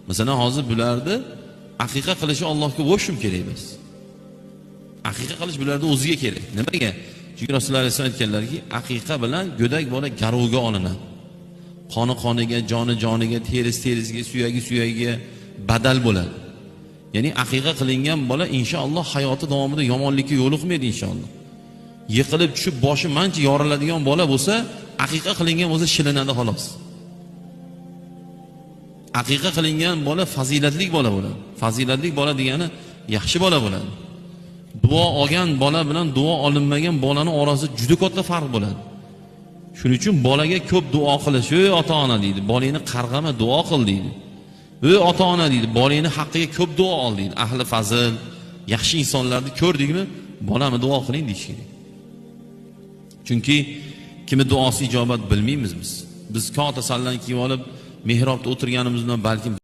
Masalan, hozir bularni aqiqa qilishi Allohga o'shim kerak emas. Aqiqa qilish bularda o'ziga kerak. Nimaga? Chunki Rasululloh alayhisolom aytganlarki, aqiqa bilan go'dak bola garovga olinadi. Qoni qoniga, joni joniga, terisi terisiga, suyagi suyagiga badal bo'ladi. Ya'ni aqiqa qilingan bola inshaalloh hayoti davomida yomonlikka yo'liqmaydi inshaalloh. Yiqilib tushib boshi mancha yoriladigan bola bo'lsa, aqiqa qilingan bo'lsa shilinadi xolos. Aqiqa qilingan bola fazilatli bola bo'ladi. Fazilatli bola degani yaxshi bola bo'ladi. Duo olgan bola bilan duo olinmagan bolaning orasida juda katta farq bo'ladi. Shuning uchun bolaga ko'p duo qilish, "Ey ota-ona" deydi, "Bolangni qarg'ama, duo qil" deydi. "Ey ota-ona" deydi, "Bolangni haqqiga ko'p duo ol" deydi. Ahli fazil, yaxshi insonlarni ko'rdingmi, "Bolamni duo qiling" deyish kerak. Chunki kimni duosi ijobat bilmaymiz biz. Biz katta sallan kiyib olib, mehrobda o'tirganimiz bilan balkim